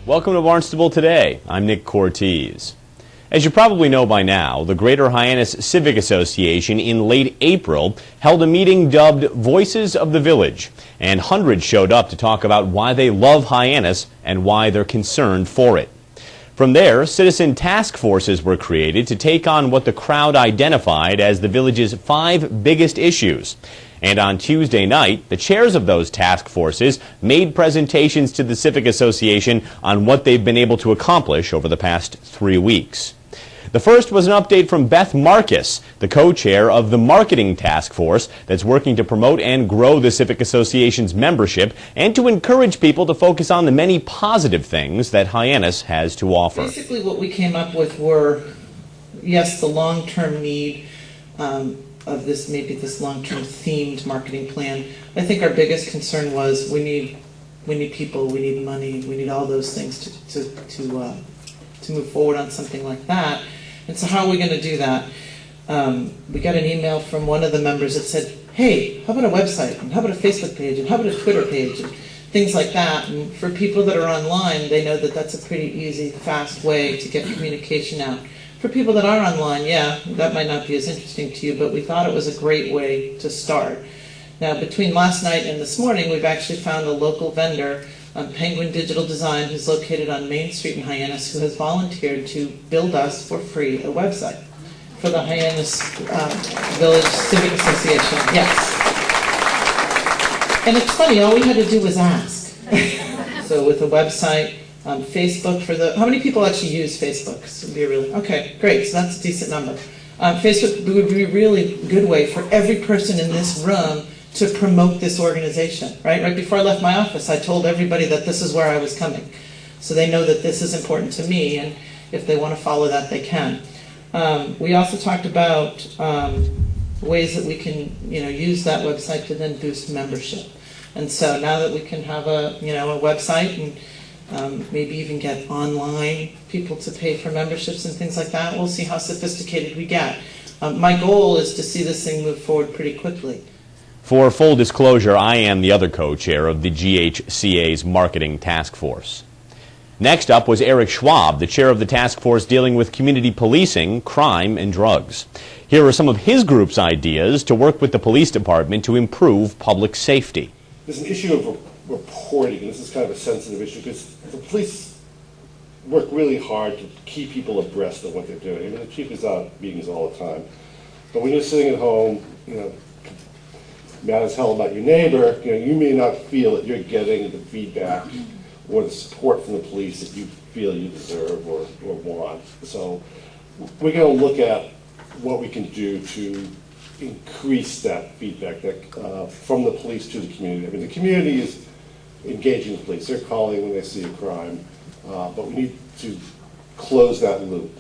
Welcome to Barnstable Today. I'm Nick Cortez. As you probably know by now, the Greater Hyannis Civic Association in late April held a meeting dubbed Voices of the Village, and hundreds showed up to talk about why they love Hyannis and why they're concerned for it. From there, citizen task forces were created to take on what the crowd identified as the village's 5 biggest issues. And on Tuesday night, the chairs of those task forces made presentations to the Civic Association on what they've been able to accomplish over the past 3 weeks. The first was an update from Beth Marcus, the co-chair of the Marketing Task Force that's working to promote and grow the Civic Association's membership and to encourage people to focus on the many positive things that Hyannis has to offer. Basically what we came up with were, yes, the long-term need of this, maybe this long-term themed marketing plan. I think our biggest concern was we need people, we need money, we need all those things to move forward on something like that. And so how are we going to do that? We got an email from one of the members that said, hey, how about a website, and how about a Facebook page, and how about a Twitter page, and things like that. And for people that are online, they know that that's a pretty easy, fast way to get communication out. For people that are online, yeah, that might not be as interesting to you, but we thought it was a great way to start. Now, between last night and this morning, we've actually found a local vendor, Penguin Digital Design, who's located on Main Street in Hyannis, who has volunteered to build us for free a website for the Hyannis Village Civic Association. Yes. And it's funny, all we had to do was ask. So with a website, Facebook for the, how many people actually use Facebook? So be really, okay, great, so that's a decent number. Facebook would be a really good way for every person in this room to promote this organization, right? Right before I left my office, I told everybody that this is where I was coming. So they know that this is important to me, and if they want to follow that, they can. We also talked about ways that we can, use that website to then boost membership. And so now that we can have a website and maybe even get online people to pay for memberships and things like that, we'll see how sophisticated we get. My goal is to see this thing move forward pretty quickly. For full disclosure, I am the other co-chair of the GHCA's Marketing Task Force. Next up was Eric Schwab, the chair of the task force dealing with community policing, crime, and drugs. Here are some of his group's ideas to work with the police department to improve public safety. There's an issue of reporting, and this is kind of a sensitive issue because the police work really hard to keep people abreast of what they're doing. I mean, the chief is out meetings all the time. But when you're sitting at home, mad as hell about your neighbor, you may not feel that you're getting the feedback or the support from the police that you feel you deserve or want. So we're going to look at what we can do to increase that feedback from the police to the community. I mean, the community is engaging the police. They're calling when they see a crime, but we need to close that loop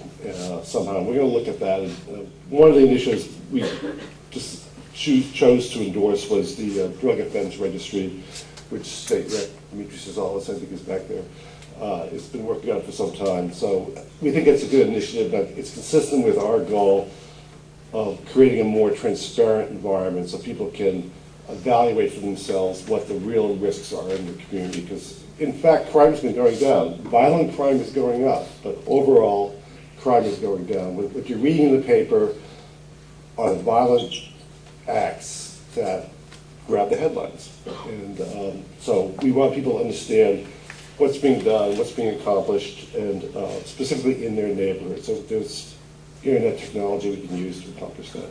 somehow. We're going to look at that. And, one of the initiatives we just chose to endorse was the drug offense registry, which State Rep. Demetrius Gonzalez, I think, is back there. It's been working on it for some time. So we think it's a good initiative, but it's consistent with our goal of creating a more transparent environment so people can evaluate for themselves what the real risks are in the community. Because, in fact, crime has been going down. Violent crime is going up, but overall, crime is going down. What you're reading in the paper are violent acts that grab the headlines. And so we want people to understand what's being done, what's being accomplished, and specifically in their neighborhood. So there's internet technology we can use to accomplish that.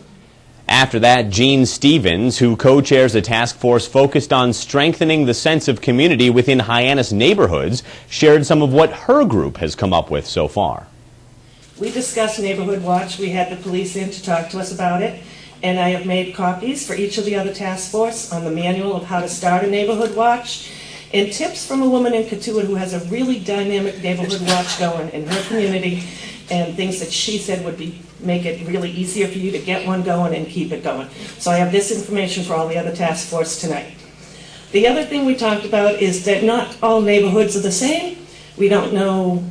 After that, Jean Stevens, who co-chairs a task force focused on strengthening the sense of community within Hyannis neighborhoods, shared some of what her group has come up with so far. We discussed Neighborhood Watch. We had the police in to talk to us about it. And I have made copies for each of the other task force on the manual of how to start a neighborhood watch, and tips from a woman in Katuah who has a really dynamic neighborhood watch going in her community, and things that she said would make it really easier for you to get one going and keep it going. So I have this information for all the other task force tonight. The other thing we talked about is that not all neighborhoods are the same. We don't know,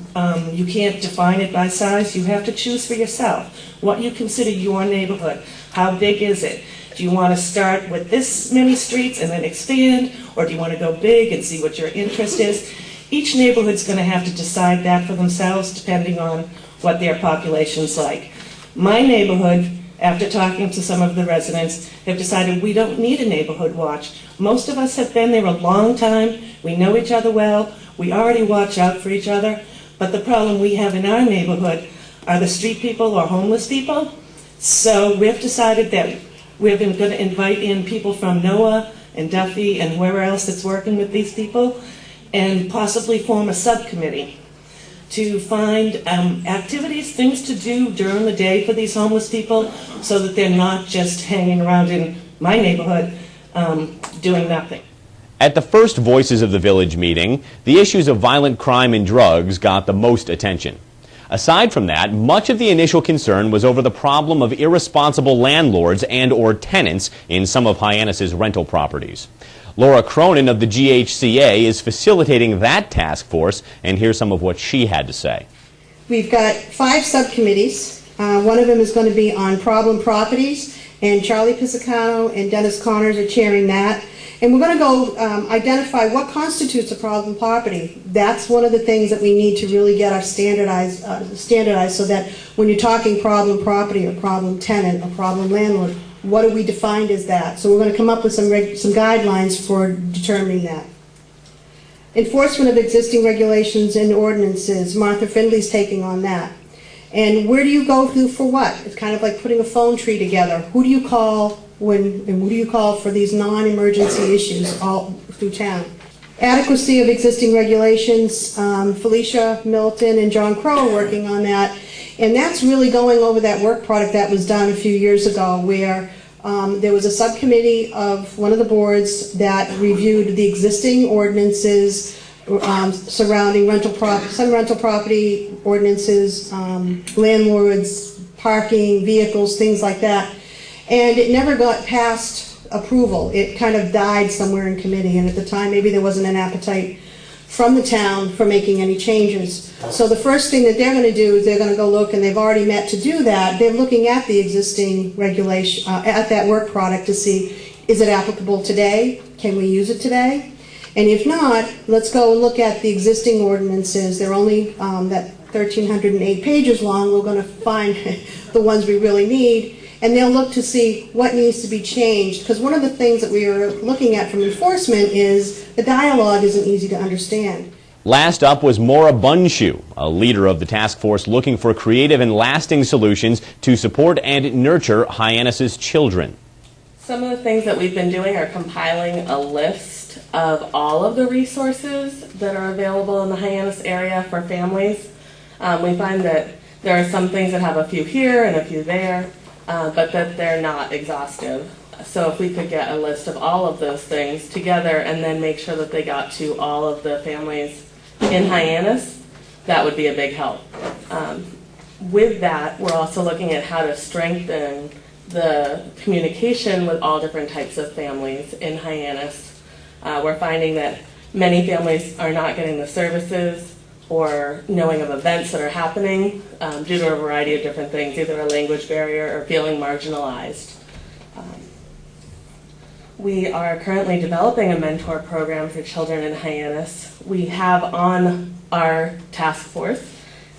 you can't define it by size. You have to choose for yourself what you consider your neighborhood. How big is it? Do you want to start with this many streets and then expand, or do you want to go big and see what your interest is? Each neighborhood's going to have to decide that for themselves depending on what their population's like. My neighborhood, after talking to some of the residents, have decided we don't need a neighborhood watch. Most of us have been there a long time. We know each other well. We already watch out for each other. But the problem we have in our neighborhood are the street people or homeless people. So we've decided that we're going to invite in people from NOAA and Duffy and whoever else that's working with these people and possibly form a subcommittee to find activities, things to do during the day for these homeless people so that they're not just hanging around in my neighborhood doing nothing. At the first Voices of the Village meeting, the issues of violent crime and drugs got the most attention. Aside from that, much of the initial concern was over the problem of irresponsible landlords and/or tenants in some of Hyannis's rental properties. Laura Cronin of the GHCA is facilitating that task force, and here's some of what she had to say. We've got 5 subcommittees. One of them is going to be on problem properties, and Charlie Pisacano and Dennis Connors are chairing that. And we're going to go identify what constitutes a problem property. That's one of the things that we need to really get our standardized so that when you're talking problem property or problem tenant or problem landlord, what do we define as that? So we're going to come up with some guidelines for determining that. Enforcement of existing regulations and ordinances. Martha Findley's taking on that. And where do you go through for what? It's kind of like putting a phone tree together. Who do you call and who do you call for these non-emergency issues all through town? Adequacy of existing regulations. Felicia Milton and John Crow are working on that. And that's really going over that work product that was done a few years ago where there was a subcommittee of one of the boards that reviewed the existing ordinances surrounding some rental property ordinances, landlords, parking, vehicles, things like that. And it never got past approval. It kind of died somewhere in committee, and at the time maybe there wasn't an appetite from the town for making any changes. So the first thing that they're going to do is they're going to go look, and they've already met to do that. They're looking at the existing regulation, at that work product to see, is it applicable today? Can we use it today? And if not, let's go and look at the existing ordinances. They're only that 1,308 pages long. We're going to find the ones we really need. And they'll look to see what needs to be changed. Because one of the things that we are looking at from enforcement is the dialogue isn't easy to understand. Last up was Maura Bunshu, a leader of the task force looking for creative and lasting solutions to support and nurture Hyannis's children. Some of the things that we've been doing are compiling a list of all of the resources that are available in the Hyannis area for families. We find that there are some things that have a few here and a few there. But that they're not exhaustive. So if we could get a list of all of those things together and then make sure that they got to all of the families in Hyannis, that would be a big help. With that, we're also looking at how to strengthen the communication with all different types of families in Hyannis. We're finding that many families are not getting the services or knowing of events that are happening due to a variety of different things, either a language barrier or feeling marginalized. We are currently developing a mentor program for children in Hyannis. We have on our task force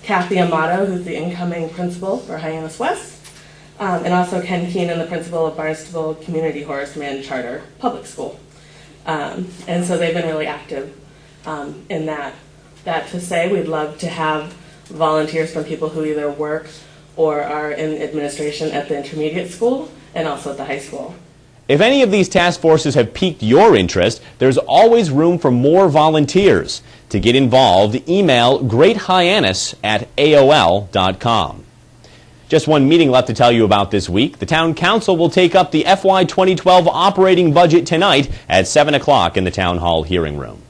Kathy Amato, who's the incoming principal for Hyannis West, and also Ken Keenan, the principal of Barnstable Community Horace Mann Charter Public School. And so they've been really active in that. That to say, we'd love to have volunteers from people who either work or are in administration at the intermediate school and also at the high school. If any of these task forces have piqued your interest, there's always room for more volunteers. To get involved, email greathyannis@aol.com. Just one meeting left to tell you about this week. The Town Council will take up the FY 2012 operating budget tonight at 7 o'clock in the Town Hall hearing room.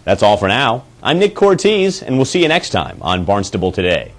That's all for now. I'm Nick Cortez, and we'll see you next time on Barnstable Today.